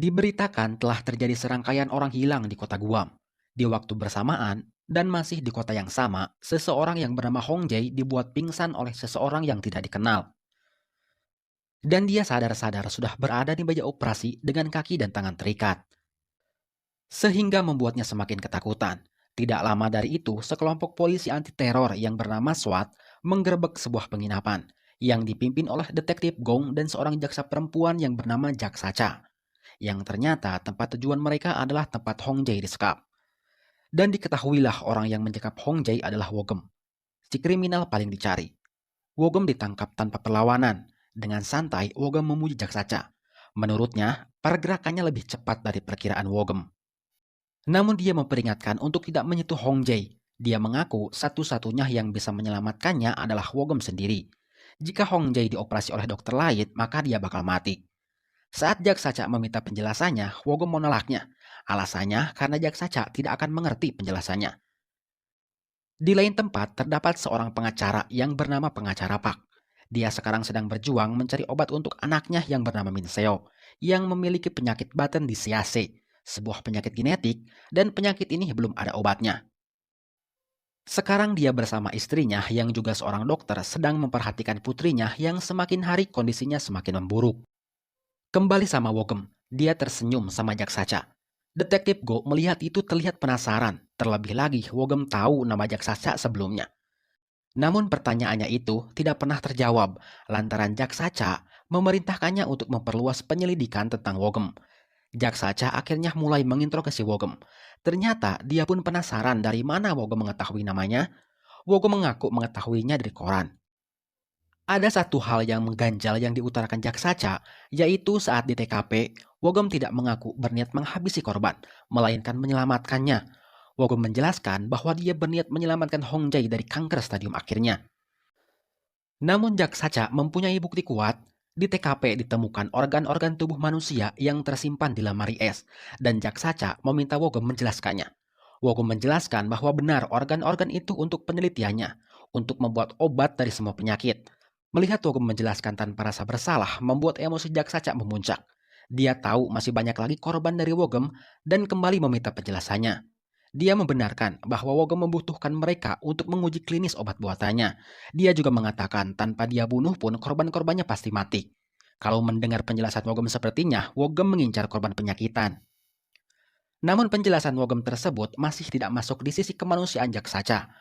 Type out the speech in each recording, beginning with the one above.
Diberitakan telah terjadi serangkaian orang hilang di kota Guam. Di waktu bersamaan, dan masih di kota yang sama, seseorang yang bernama Hong Jae dibuat pingsan oleh seseorang yang tidak dikenal. Dan dia sadar-sadar sudah berada di meja operasi dengan kaki dan tangan terikat. Sehingga membuatnya semakin ketakutan. Tidak lama dari itu, sekelompok polisi anti-teror yang bernama SWAT menggerebek sebuah penginapan yang dipimpin oleh detektif Gong dan seorang jaksa perempuan yang bernama Jak Sacha. Yang ternyata tempat tujuan mereka adalah tempat Hong Jae disekap. Dan diketahuilah orang yang mencekap Hong Jae adalah Wogem, si kriminal paling dicari. Wogem ditangkap tanpa perlawanan. Dengan santai, Wogem memuji Jak Sacha. Menurutnya, pergerakannya lebih cepat dari perkiraan Wogem. Namun dia memperingatkan untuk tidak menyentuh Hong Jae. Dia mengaku satu-satunya yang bisa menyelamatkannya adalah Wogem sendiri. Jika Hong Jae dioperasi oleh dokter lain, maka dia bakal mati. Saat Jak Sacha meminta penjelasannya, Wogem menolaknya. Alasannya karena Jak Sacha tidak akan mengerti penjelasannya. Di lain tempat terdapat seorang pengacara yang bernama pengacara Pak. Dia sekarang sedang berjuang mencari obat untuk anaknya yang bernama Min Seo, yang memiliki penyakit Batten Dysciase, sebuah penyakit genetik, dan penyakit ini belum ada obatnya. Sekarang dia bersama istrinya yang juga seorang dokter sedang memperhatikan putrinya yang semakin hari kondisinya semakin memburuk. Kembali sama Wogem, dia tersenyum sama Jak Sacha. Detektif Go melihat itu terlihat penasaran, terlebih lagi Wogem tahu nama Jak Sacha sebelumnya. Namun pertanyaannya itu tidak pernah terjawab lantaran Jak Sacha memerintahkannya untuk memperluas penyelidikan tentang Wogem. Jak Sacha akhirnya mulai menginterogasi Wogem. Ternyata dia pun penasaran dari mana Wogem mengetahui namanya. Wogem mengaku mengetahuinya dari koran. Ada satu hal yang mengganjal yang diutarakan Jak Sacha, yaitu saat di TKP, Wogem tidak mengaku berniat menghabisi korban, melainkan menyelamatkannya. Wogem menjelaskan bahwa dia berniat menyelamatkan Hong Jae dari kanker stadium akhirnya. Namun Jak Sacha mempunyai bukti kuat. Di TKP ditemukan organ-organ tubuh manusia yang tersimpan di lemari es, dan Jak Sacha meminta Wogem menjelaskannya. Wogem menjelaskan bahwa benar organ-organ itu untuk penelitiannya, untuk membuat obat dari semua penyakit. Melihat Wogem menjelaskan tanpa rasa bersalah membuat emosi Jak Sacha memuncak. Dia tahu masih banyak lagi korban dari Wogem dan kembali meminta penjelasannya. Dia membenarkan bahwa Wogem membutuhkan mereka untuk menguji klinis obat buatannya. Dia juga mengatakan tanpa dia bunuh pun korban-korbannya pasti mati. Kalau mendengar penjelasan Wogem sepertinya, Wogem mengincar korban penyakitan. Namun penjelasan Wogem tersebut masih tidak masuk di sisi kemanusiaan Jak Sacha.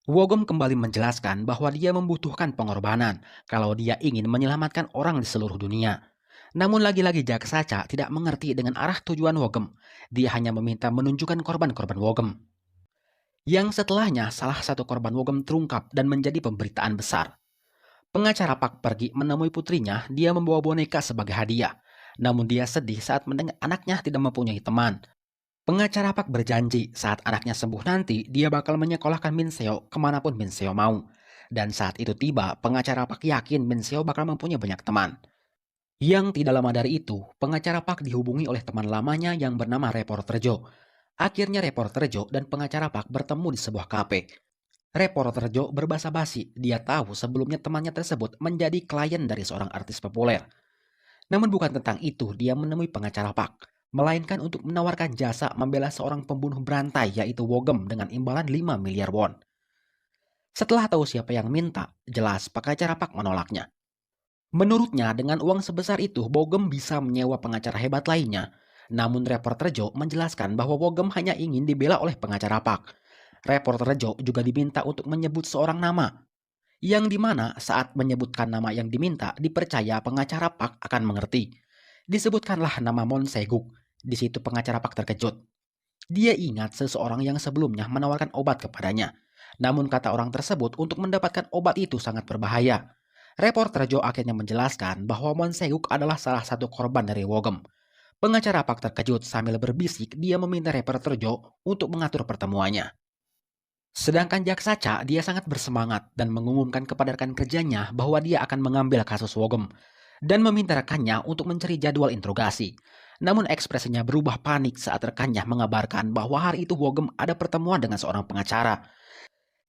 Wogem kembali menjelaskan bahwa dia membutuhkan pengorbanan kalau dia ingin menyelamatkan orang di seluruh dunia. Namun lagi-lagi Jak Sacha tidak mengerti dengan arah tujuan Wogem. Dia hanya meminta menunjukkan korban-korban Wogem. Yang setelahnya salah satu korban Wogem terungkap dan menjadi pemberitaan besar. Pengacara Pak pergi menemui putrinya, dia membawa boneka sebagai hadiah. Namun dia sedih saat mendengar anaknya tidak mempunyai teman. Pengacara Pak berjanji saat anaknya sembuh nanti dia bakal menyekolahkan Min Seo kemanapun Min Seo mau. Dan saat itu tiba, pengacara Pak yakin Min Seo bakal mempunyai banyak teman. Yang tidak lama dari itu, pengacara Pak dihubungi oleh teman lamanya yang bernama Reporter Joe. Akhirnya Reporter Joe dan pengacara Pak bertemu di sebuah kafe. Reporter Joe berbahasa basi, dia tahu sebelumnya temannya tersebut menjadi klien dari seorang artis populer. Namun bukan tentang itu dia menemui pengacara Pak, melainkan untuk menawarkan jasa membela seorang pembunuh berantai yaitu Wogem dengan imbalan 5 miliar won. Setelah tahu siapa yang minta, jelas pengacara Pak menolaknya. Menurutnya dengan uang sebesar itu Wogem bisa menyewa pengacara hebat lainnya. Namun reporter Joe menjelaskan bahwa Wogem hanya ingin dibela oleh pengacara Pak. Reporter Joe juga diminta untuk menyebut seorang nama. Yang dimana saat menyebutkan nama yang diminta dipercaya pengacara Pak akan mengerti. Disebutkanlah nama Mon Seguk. Di situ pengacara Pak terkejut. Dia ingat seseorang yang sebelumnya menawarkan obat kepadanya. Namun kata orang tersebut untuk mendapatkan obat itu sangat berbahaya. Reporter Joe akhirnya menjelaskan bahwa Mon Seguk adalah salah satu korban dari Wogem. Pengacara Pak terkejut sambil berbisik dia meminta reporter Joe untuk mengatur pertemuannya. Sedangkan Jak Sacha dia sangat bersemangat dan mengumumkan kepada rekan kerjanya bahwa dia akan mengambil kasus Wogem dan meminta rekannya untuk mencari jadwal interogasi. Namun ekspresinya berubah panik saat rekannya mengabarkan bahwa hari itu Wogem ada pertemuan dengan seorang pengacara.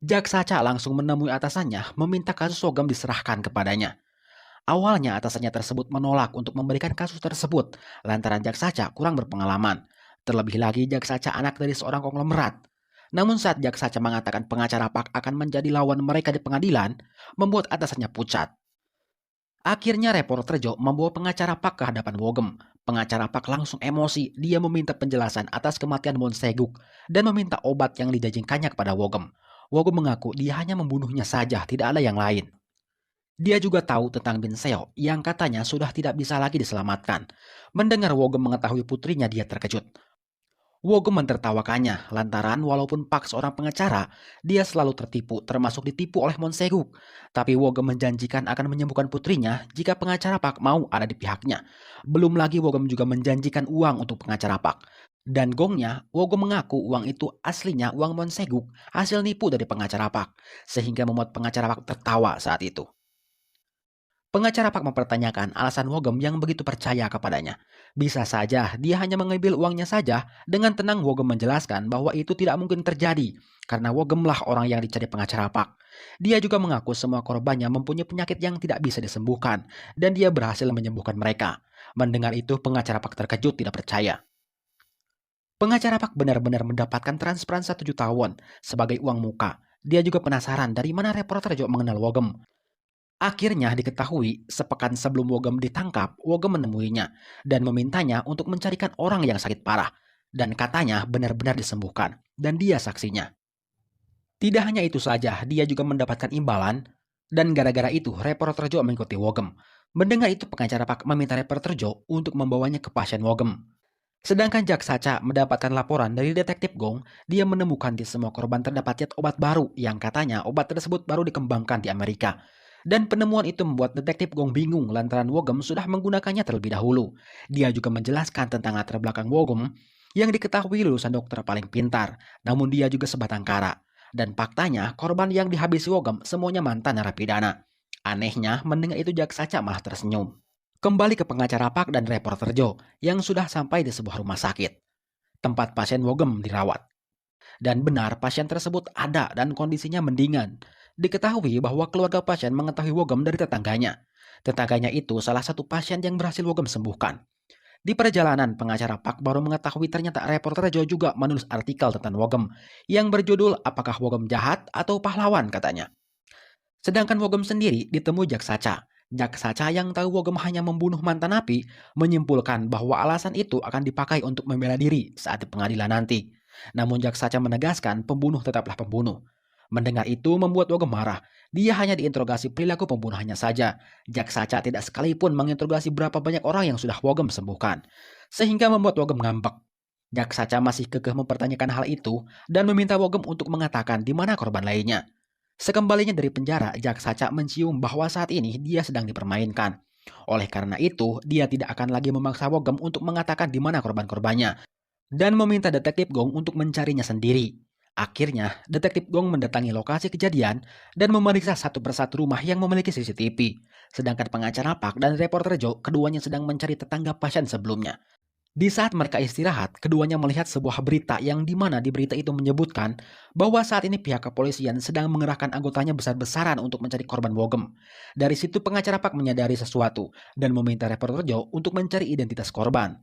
Jak Sacha langsung menemui atasannya meminta kasus Wogem diserahkan kepadanya. Awalnya atasannya tersebut menolak untuk memberikan kasus tersebut lantaran Jaksaca kurang berpengalaman. Terlebih lagi Jaksaca anak dari seorang konglomerat. Namun saat Jaksaca mengatakan pengacara Pak akan menjadi lawan mereka di pengadilan, membuat atasannya pucat. Akhirnya reporter Joe membawa pengacara Pak ke hadapan Wogem. Pengacara Pak langsung emosi, dia meminta penjelasan atas kematian Monseguk dan meminta obat yang dijanjikannya kepada Wogem. Wogem mengaku dia hanya membunuhnya saja, tidak ada yang lain. Dia juga tahu tentang Bin Seo yang katanya sudah tidak bisa lagi diselamatkan. Mendengar Wogem mengetahui putrinya, dia terkejut. Wogem mentertawakannya lantaran walaupun Pak seorang pengacara, dia selalu tertipu termasuk ditipu oleh Monseguk. Tapi Wogem menjanjikan akan menyembuhkan putrinya jika pengacara Pak mau ada di pihaknya. Belum lagi Wogem juga menjanjikan uang untuk pengacara Pak. Dan gongnya, Wogem mengaku uang itu aslinya uang Monseguk, hasil nipu dari pengacara Pak. Sehingga membuat pengacara Pak tertawa saat itu. Pengacara Pak mempertanyakan alasan Wogem yang begitu percaya kepadanya. Bisa saja dia hanya mengambil uangnya saja. Dengan tenang Wogem menjelaskan bahwa itu tidak mungkin terjadi karena Wogemlah orang yang dicari pengacara Pak. Dia juga mengaku semua korbannya mempunyai penyakit yang tidak bisa disembuhkan dan dia berhasil menyembuhkan mereka. Mendengar itu pengacara Pak terkejut tidak percaya. Pengacara Pak benar-benar mendapatkan transferan 1 juta won sebagai uang muka. Dia juga penasaran dari mana reporter Jo mengenal Wogem. Akhirnya diketahui, sepekan sebelum Wogem ditangkap, Wogem menemuinya dan memintanya untuk mencarikan orang yang sakit parah. Dan katanya benar-benar disembuhkan, dan dia saksinya. Tidak hanya itu saja, dia juga mendapatkan imbalan, dan gara-gara itu reporter Jo mengikuti Wogem. Mendengar itu pengacara Pak meminta reporter Jo untuk membawanya ke pasien Wogem. Sedangkan Jaksaca mendapatkan laporan dari detektif Gong, dia menemukan di semua korban terdapat zat obat baru yang katanya obat tersebut baru dikembangkan di Amerika. Dan penemuan itu membuat detektif Gong bingung lantaran Wogem sudah menggunakannya terlebih dahulu. Dia juga menjelaskan tentang latar belakang Wogem yang diketahui lulusan dokter paling pintar, namun dia juga sebatang kara. Dan faktanya korban yang dihabisi Wogem semuanya mantan narapidana. Anehnya mendengar itu Jaksaca malah tersenyum. Kembali ke pengacara Pak dan reporter Joe yang sudah sampai di sebuah rumah sakit, tempat pasien Wogem dirawat. Dan benar pasien tersebut ada dan kondisinya mendingan. Diketahui bahwa keluarga pasien mengetahui Wogem dari tetangganya. Tetangganya itu salah satu pasien yang berhasil Wogem sembuhkan. Di perjalanan, pengacara Pak baru mengetahui ternyata reporter Joe juga menulis artikel tentang Wogem yang berjudul "Apakah Wogem Jahat atau Pahlawan?" katanya. Sedangkan Wogem sendiri ditemui Jaksaca. Jaksaca yang tahu Wogem hanya membunuh mantan napi, menyimpulkan bahwa alasan itu akan dipakai untuk membela diri saat di pengadilan nanti. Namun Jaksaca menegaskan pembunuh tetaplah pembunuh. Mendengar itu membuat Wogem marah. Dia hanya diinterogasi perilaku pembunuhannya saja. Jaksaca tidak sekalipun menginterogasi berapa banyak orang yang sudah Wogem sembuhkan. Sehingga membuat Wogem ngambek. Jaksaca masih kekeh mempertanyakan hal itu dan meminta Wogem untuk mengatakan di mana korban lainnya. Sekembalinya dari penjara, Jaksaca mencium bahwa saat ini dia sedang dipermainkan. Oleh karena itu, dia tidak akan lagi memaksa Wogem untuk mengatakan di mana korban-korbannya dan meminta detektif Gong untuk mencarinya sendiri. Akhirnya, detektif Gong mendatangi lokasi kejadian dan memeriksa satu persatu rumah yang memiliki CCTV. Sedangkan pengacara Pak dan reporter Joe keduanya sedang mencari tetangga pasien sebelumnya. Di saat mereka istirahat, keduanya melihat sebuah berita yang di mana di berita itu menyebutkan bahwa saat ini pihak kepolisian sedang mengerahkan anggotanya besar-besaran untuk mencari korban Wogem. Dari situ pengacara Pak menyadari sesuatu dan meminta reporter Joe untuk mencari identitas korban.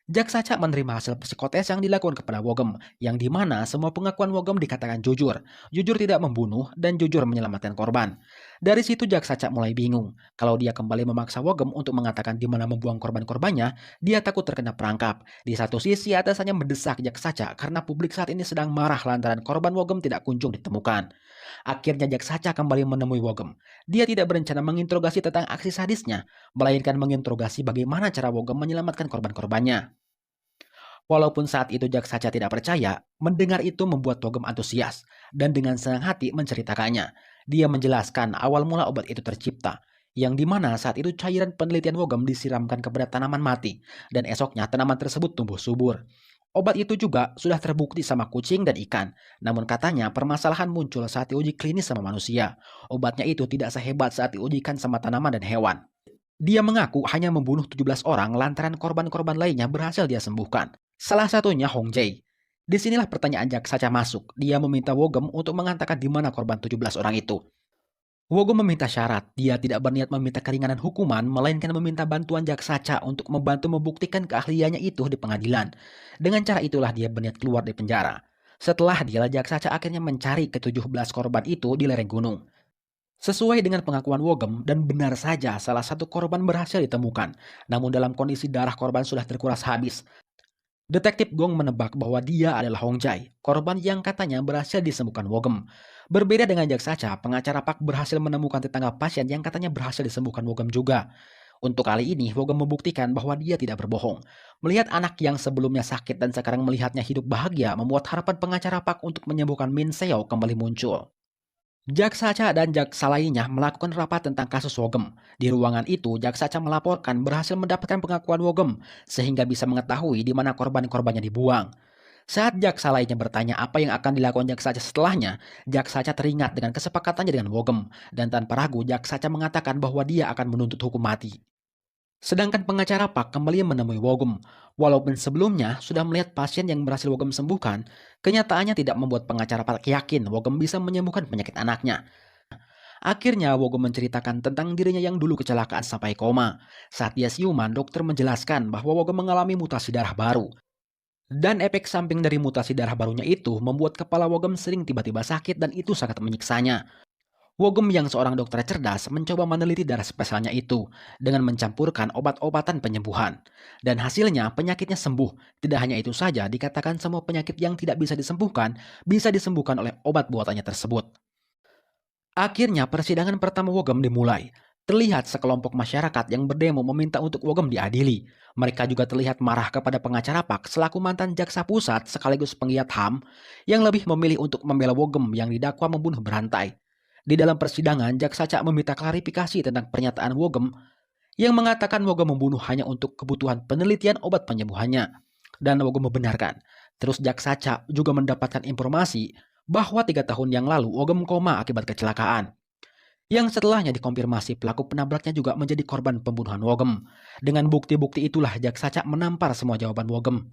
Jaksaca menerima hasil psikotes yang dilakukan kepada Wogem, yang di mana semua pengakuan Wogem dikatakan jujur, jujur tidak membunuh, dan jujur menyelamatkan korban. Dari situ Jaksaca mulai bingung. Kalau dia kembali memaksa Wogem untuk mengatakan di mana membuang korban-korbannya, dia takut terkena perangkap. Di satu sisi atasannya mendesak Jaksaca karena publik saat ini sedang marah lantaran korban Wogem tidak kunjung ditemukan. Akhirnya Jaksaca kembali menemui Wogem. Dia tidak berencana menginterogasi tentang aksi sadisnya, melainkan menginterogasi bagaimana cara Wogem menyelamatkan korban-korbannya. Walaupun saat itu Jaksaca tidak percaya, mendengar itu membuat Wogem antusias dan dengan senang hati menceritakannya. Dia menjelaskan awal mula obat itu tercipta, yang dimana saat itu cairan penelitian Wogem disiramkan kepada tanaman mati dan esoknya tanaman tersebut tumbuh subur. Obat itu juga sudah terbukti sama kucing dan ikan, namun katanya permasalahan muncul saat diuji klinis sama manusia. Obatnya itu tidak sehebat saat diujikan sama tanaman dan hewan. Dia mengaku hanya membunuh 17 orang lantaran korban-korban lainnya berhasil dia sembuhkan. Salah satunya Hong Jae. Disinilah pertanyaan Jaksaca masuk. Dia meminta Wogem untuk mengatakan di mana korban 17 orang itu. Wogum meminta syarat, dia tidak berniat meminta keringanan hukuman, melainkan meminta bantuan Jaksaca untuk membantu membuktikan keahliannya itu di pengadilan. Dengan cara itulah dia berniat keluar dari penjara. Setelah dia, Jaksaca akhirnya mencari ke-17 korban itu di lereng gunung. Sesuai dengan pengakuan Wogem, dan benar saja salah satu korban berhasil ditemukan, namun dalam kondisi darah korban sudah terkuras habis. Detektif Gong menebak bahwa dia adalah Hong Jai, korban yang katanya berhasil disembuhkan Wogem. Berbeda dengan Jaksaca, pengacara Pak berhasil menemukan tetangga pasien yang katanya berhasil disembuhkan Wogem juga. Untuk kali ini, Wogem membuktikan bahwa dia tidak berbohong. Melihat anak yang sebelumnya sakit dan sekarang melihatnya hidup bahagia, membuat harapan pengacara Pak untuk menyembuhkan Min Seo kembali muncul. Jaksa Ca dan jaksa lainnya melakukan rapat tentang kasus Wogem. Di ruangan itu, Jaksa Ca melaporkan berhasil mendapatkan pengakuan Wogem, sehingga bisa mengetahui di mana korban-korbannya dibuang. Saat jaksa lainnya bertanya apa yang akan dilakukan Jaksa Ca setelahnya, Jaksa Ca teringat dengan kesepakatannya dengan Wogem, dan tanpa ragu Jaksa Ca mengatakan bahwa dia akan menuntut hukum mati. Sedangkan pengacara Pak kembali menemui Wogem. Walaupun sebelumnya sudah melihat pasien yang berhasil Wogem sembuhkan, kenyataannya tidak membuat pengacara Pak yakin Wogem bisa menyembuhkan penyakit anaknya. Akhirnya Wogem menceritakan tentang dirinya yang dulu kecelakaan sampai koma. Saat dia siuman, dokter menjelaskan bahwa Wogem mengalami mutasi darah baru. Dan efek samping dari mutasi darah barunya itu membuat kepala Wogem sering tiba-tiba sakit dan itu sangat menyiksanya. Wogem yang seorang dokter cerdas mencoba meneliti darah spesialnya itu dengan mencampurkan obat-obatan penyembuhan. Dan hasilnya penyakitnya sembuh. Tidak hanya itu saja, dikatakan semua penyakit yang tidak bisa disembuhkan oleh obat buatannya tersebut. Akhirnya persidangan pertama Wogem dimulai. Terlihat sekelompok masyarakat yang berdemo meminta untuk Wogem diadili. Mereka juga terlihat marah kepada pengacara Pak selaku mantan jaksa pusat sekaligus penggiat HAM yang lebih memilih untuk membela Wogem yang didakwa membunuh berantai. Di dalam persidangan, jaksa Cak meminta klarifikasi tentang pernyataan Wogem yang mengatakan Wogem membunuh hanya untuk kebutuhan penelitian obat penyembuhannya. Dan Wogem membenarkan. Terus jaksa Cak juga mendapatkan informasi bahwa 3 tahun yang lalu Wogem koma akibat kecelakaan. Yang setelahnya dikonfirmasi pelaku penabraknya juga menjadi korban pembunuhan Wogem. Dengan bukti-bukti itulah jaksa Cak menampar semua jawaban Wogem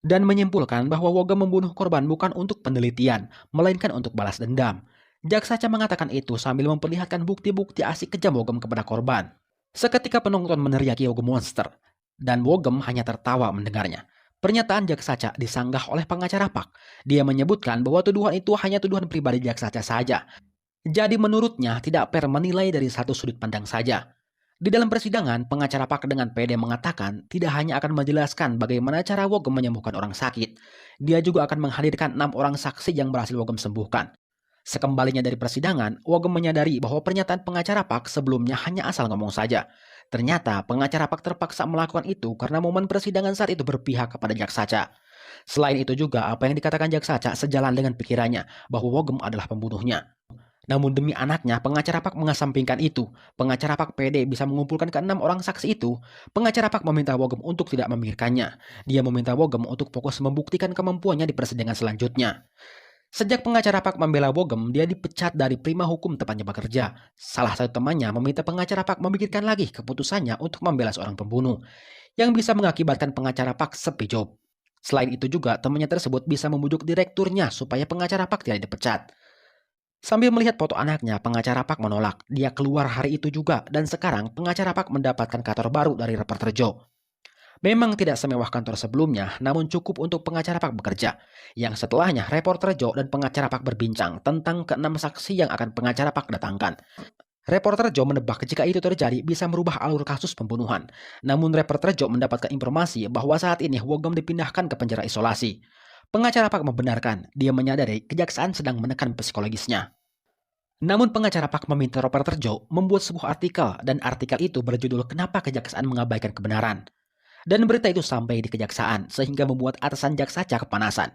dan menyimpulkan bahwa Wogem membunuh korban bukan untuk penelitian, melainkan untuk balas dendam. Jaksa Ca mengatakan itu sambil memperlihatkan bukti-bukti asik kejam Wogem kepada korban. Seketika penonton meneriaki Wogem monster, dan Wogem hanya tertawa mendengarnya. Pernyataan Jaksa Ca disanggah oleh pengacara Pak. Dia menyebutkan bahwa tuduhan itu hanya tuduhan pribadi Jaksa Ca saja. Jadi menurutnya tidak fair menilai dari satu sudut pandang saja. Di dalam persidangan, pengacara Pak dengan pede mengatakan tidak hanya akan menjelaskan bagaimana cara Wogem menyembuhkan orang sakit, dia juga akan menghadirkan 6 orang saksi yang berhasil Wogem sembuhkan. Sekembalinya dari persidangan, Wogem menyadari bahwa pernyataan pengacara Pak sebelumnya hanya asal ngomong saja. Ternyata pengacara Pak terpaksa melakukan itu karena momen persidangan saat itu berpihak kepada Jaksa Ca. Selain itu juga apa yang dikatakan Jaksa Ca sejalan dengan pikirannya bahwa Wogem adalah pembunuhnya. Namun demi anaknya, pengacara Pak mengesampingkan itu. Pengacara Pak PD bisa mengumpulkan ke-6 orang saksi itu. Pengacara Pak meminta Wogem untuk tidak memikirkannya. Dia meminta Wogem untuk fokus membuktikan kemampuannya di persidangan selanjutnya. Sejak pengacara Pak membela Wogem, dia dipecat dari Prima Hukum tempatnya bekerja. Salah satu temannya meminta pengacara Pak memikirkan lagi keputusannya untuk membela seorang pembunuh, yang bisa mengakibatkan pengacara Pak sepi job. Selain itu juga, temannya tersebut bisa membujuk direkturnya supaya pengacara Pak tidak dipecat. Sambil melihat foto anaknya, pengacara Pak menolak. Dia keluar hari itu juga, dan sekarang pengacara Pak mendapatkan kantor baru dari reporter Joe. Memang tidak semewah kantor sebelumnya, namun cukup untuk pengacara Pak bekerja. Yang setelahnya, reporter Joe dan pengacara Pak berbincang tentang ke-6 saksi yang akan pengacara Pak datangkan. Reporter Joe menebak jika itu terjadi bisa merubah alur kasus pembunuhan. Namun reporter Joe mendapatkan informasi bahwa saat ini Wogem dipindahkan ke penjara isolasi. Pengacara Pak membenarkan, dia menyadari kejaksaan sedang menekan psikologisnya. Namun pengacara Pak meminta reporter Joe membuat sebuah artikel, dan artikel itu berjudul Kenapa Kejaksaan Mengabaikan Kebenaran. Dan berita itu sampai di kejaksaan, sehingga membuat atasan Jaksa Ca kepanasan.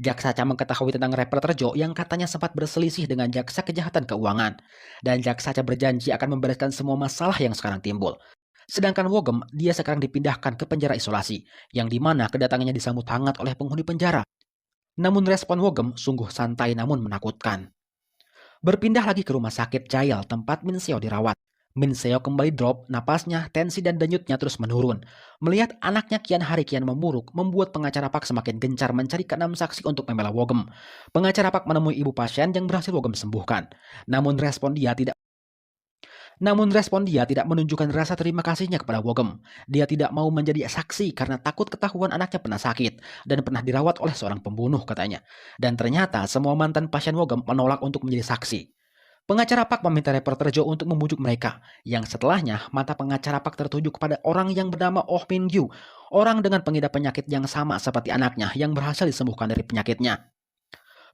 Jaksa Ca mengetahui tentang reporter Joe yang katanya sempat berselisih dengan Jaksa Kejahatan Keuangan. Dan Jaksa Ca berjanji akan membereskan semua masalah yang sekarang timbul. Sedangkan Wogem, dia sekarang dipindahkan ke penjara isolasi, yang dimana kedatangannya disambut hangat oleh penghuni penjara. Namun respon Wogem sungguh santai namun menakutkan. Berpindah lagi ke rumah sakit Jail tempat Min Seo dirawat. Min Seo kembali drop, napasnya, tensi dan denyutnya terus menurun. Melihat anaknya kian hari kian memburuk, membuat pengacara Pak semakin gencar mencari ke-6 saksi untuk membela Wogem. Pengacara Pak menemui ibu pasien yang berhasil Wogem sembuhkan. Namun respon dia tidak Namun respon dia tidak menunjukkan rasa terima kasihnya kepada Wogem. Dia tidak mau menjadi saksi karena takut ketahuan anaknya pernah sakit dan pernah dirawat oleh seorang pembunuh katanya. Dan ternyata semua mantan pasien Wogem menolak untuk menjadi saksi. Pengacara Park meminta reporter Joe untuk membujuk mereka, yang setelahnya mata pengacara Park tertuju kepada orang yang bernama Oh Min Gyu, orang dengan pengidap penyakit yang sama seperti anaknya yang berhasil disembuhkan dari penyakitnya.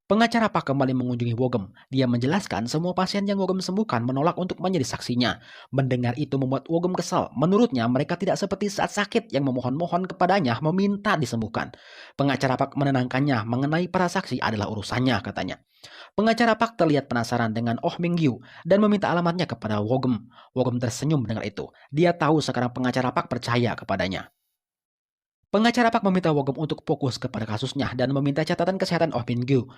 Pengacara Pak kembali mengunjungi Wogem. Dia menjelaskan semua pasien yang Wogem sembuhkan menolak untuk menjadi saksinya. Mendengar itu membuat Wogem kesal. Menurutnya mereka tidak seperti saat sakit yang memohon-mohon kepadanya meminta disembuhkan. Pengacara Pak menenangkannya mengenai para saksi adalah urusannya katanya. Pengacara Pak terlihat penasaran dengan Oh Mingyu dan meminta alamatnya kepada Wogem. Wogem tersenyum mendengar itu. Dia tahu sekarang pengacara Pak percaya kepadanya. Pengacara Pak meminta Wogem untuk fokus kepada kasusnya dan meminta catatan kesehatan Oh Mingyu.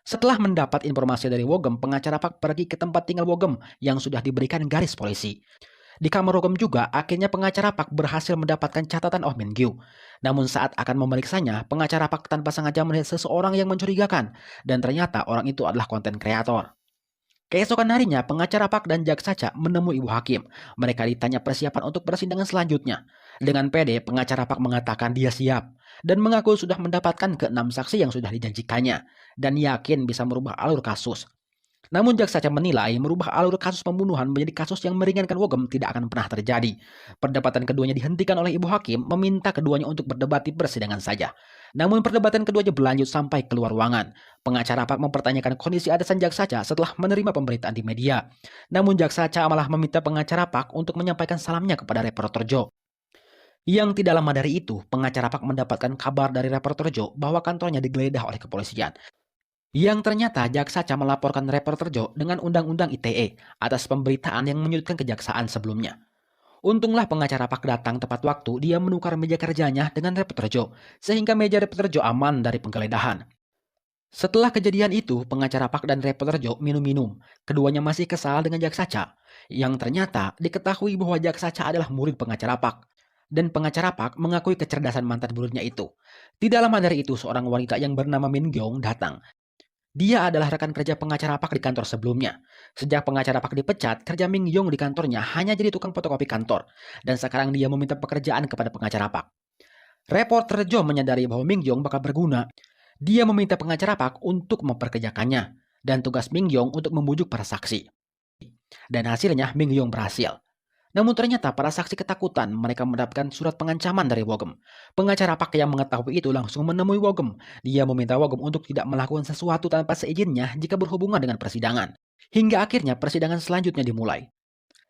Setelah mendapat informasi dari Wogem, pengacara Pak pergi ke tempat tinggal Wogem yang sudah diberikan garis polisi. Di kamar Wogem juga, akhirnya pengacara Pak berhasil mendapatkan catatan Oh Min Gyu. Namun saat akan memeriksanya, pengacara Pak tanpa sengaja melihat seseorang yang mencurigakan, dan ternyata orang itu adalah konten kreator. Keesokan harinya, pengacara Pak dan jaksa Cha menemui ibu hakim. Mereka ditanya persiapan untuk persidangan selanjutnya. Dengan pede, pengacara Pak mengatakan dia siap dan mengaku sudah mendapatkan keenam saksi yang sudah dijanjikannya dan yakin bisa merubah alur kasus. Namun jaksa Cha menilai merubah alur kasus pembunuhan menjadi kasus yang meringankan Wogem tidak akan pernah terjadi. Perdebatan keduanya dihentikan oleh ibu hakim meminta keduanya untuk berdebat di persidangan saja. Namun perdebatan keduanya berlanjut sampai keluar ruangan. Pengacara Pak mempertanyakan kondisi atasan jaksa Cha setelah menerima pemberitaan di media. Namun jaksa Cha malah meminta pengacara Pak untuk menyampaikan salamnya kepada reporter Joe. Yang tidak lama dari itu, pengacara Pak mendapatkan kabar dari reporter Joe bahwa kantornya digeledah oleh kepolisian. Yang ternyata jaksa Cha melaporkan reporter Joe dengan undang-undang ITE atas pemberitaan yang menyudutkan kejaksaan sebelumnya. Untunglah pengacara Pak datang tepat waktu dia menukar meja kerjanya dengan reporter Joe, sehingga meja reporter Joe aman dari penggeledahan. Setelah kejadian itu, pengacara Pak dan reporter Joe minum-minum. Keduanya masih kesal dengan jaksa Cha, yang ternyata diketahui bahwa jaksa Cha adalah murid pengacara Pak. Dan pengacara Pak mengakui kecerdasan mantan muridnya itu. Tidak lama dari itu, seorang wanita yang bernama Min Gyong datang. Dia adalah rekan kerja pengacara Pak di kantor sebelumnya. Sejak pengacara Pak dipecat, kerja Ming Yong di kantornya hanya jadi tukang fotokopi kantor. Dan sekarang dia meminta pekerjaan kepada pengacara Pak. Reporter Joe menyadari bahwa Ming Yong bakal berguna. Dia meminta pengacara Pak untuk memperkerjakannya. Dan tugas Ming Yong untuk membujuk para saksi. Dan hasilnya Ming Yong berhasil. Namun ternyata para saksi ketakutan, mereka mendapatkan surat pengancaman dari Wogem. Pengacara Pak yang mengetahui itu langsung menemui Wogem. Dia meminta Wogem untuk tidak melakukan sesuatu tanpa seizinnya jika berhubungan dengan persidangan. Hingga akhirnya persidangan selanjutnya dimulai.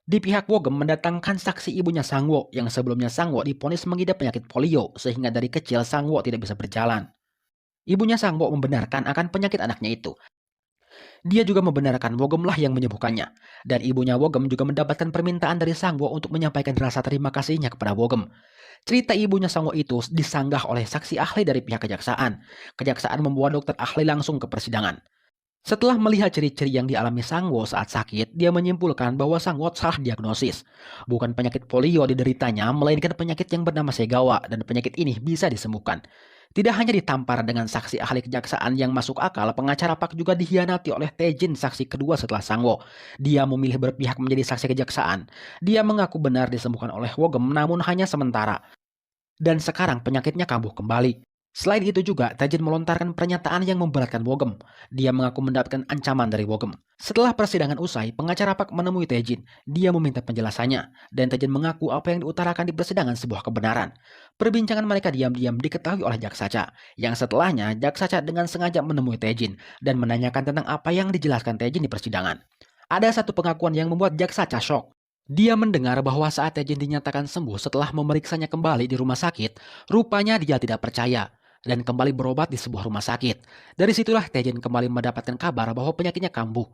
Di pihak Wogem mendatangkan saksi ibunya Sangwo yang sebelumnya Sangwo diponis mengidap penyakit polio sehingga dari kecil Sangwo tidak bisa berjalan. Ibunya Sangwo membenarkan akan penyakit anaknya itu. Dia juga membenarkan Wogemlah yang menyembuhkannya. Dan ibunya Wogem juga mendapatkan permintaan dari Sangwo untuk menyampaikan rasa terima kasihnya kepada Wogem. Cerita ibunya Sangwo itu disanggah oleh saksi ahli dari pihak kejaksaan. Kejaksaan membawa dokter ahli langsung ke persidangan. Setelah melihat ciri-ciri yang dialami Sangwo saat sakit, dia menyimpulkan bahwa Sangwo salah diagnosis. Bukan penyakit polio dideritanya, melainkan penyakit yang bernama Segawa dan penyakit ini bisa disembuhkan. Tidak hanya ditampar dengan saksi ahli kejaksaan yang masuk akal, pengacara Pak juga dihianati oleh Taejin saksi kedua setelah Sangwo. Dia memilih berpihak menjadi saksi kejaksaan. Dia mengaku benar disembuhkan oleh Wogem namun hanya sementara. Dan sekarang penyakitnya kambuh kembali. Selain itu juga, Taejin melontarkan pernyataan yang memberatkan Wogem. Dia mengaku mendapatkan ancaman dari Wogem. Setelah persidangan usai, pengacara Pak menemui Taejin. Dia meminta penjelasannya, dan Taejin mengaku apa yang diutarakan di persidangan sebuah kebenaran. Perbincangan mereka diam-diam diketahui oleh jaksa Cha, yang setelahnya jaksa Cha dengan sengaja menemui Taejin dan menanyakan tentang apa yang dijelaskan Taejin di persidangan. Ada satu pengakuan yang membuat jaksa Cha shock. Dia mendengar bahwa saat Taejin dinyatakan sembuh setelah memeriksanya kembali di rumah sakit, rupanya dia tidak percaya dan kembali berobat di sebuah rumah sakit. Dari situlah Taejin kembali mendapatkan kabar bahwa penyakitnya kambuh.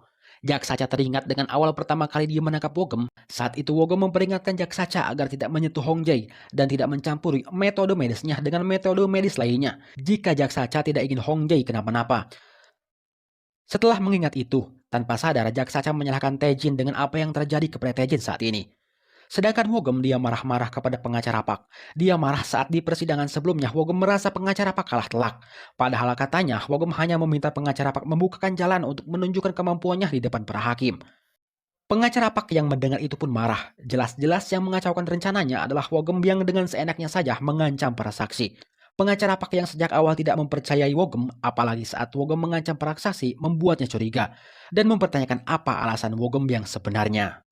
Jaksa Cha teringat dengan awal pertama kali dia menangkap Wogem. Saat itu Wogem memperingatkan jaksa Cha agar tidak menyentuh Hong Jae dan tidak mencampuri metode medisnya dengan metode medis lainnya jika jaksa Cha tidak ingin Hong Jae kenapa-napa. Setelah mengingat itu, tanpa sadar jaksa Cha menyalahkan Taejin dengan apa yang terjadi kepada Taejin saat ini. Sedangkan Wogem dia marah-marah kepada pengacara Pak. Dia marah saat di persidangan sebelumnya Wogem merasa pengacara Pak kalah telak. Padahal katanya Wogem hanya meminta pengacara Pak membukakan jalan untuk menunjukkan kemampuannya di depan para hakim. Pengacara Pak yang mendengar itu pun marah. Jelas-jelas yang mengacaukan rencananya adalah Wogem yang dengan seenaknya saja mengancam para saksi. Pengacara Pak yang sejak awal tidak mempercayai Wogem, apalagi saat Wogem mengancam para saksi, membuatnya curiga dan mempertanyakan apa alasan Wogem yang sebenarnya.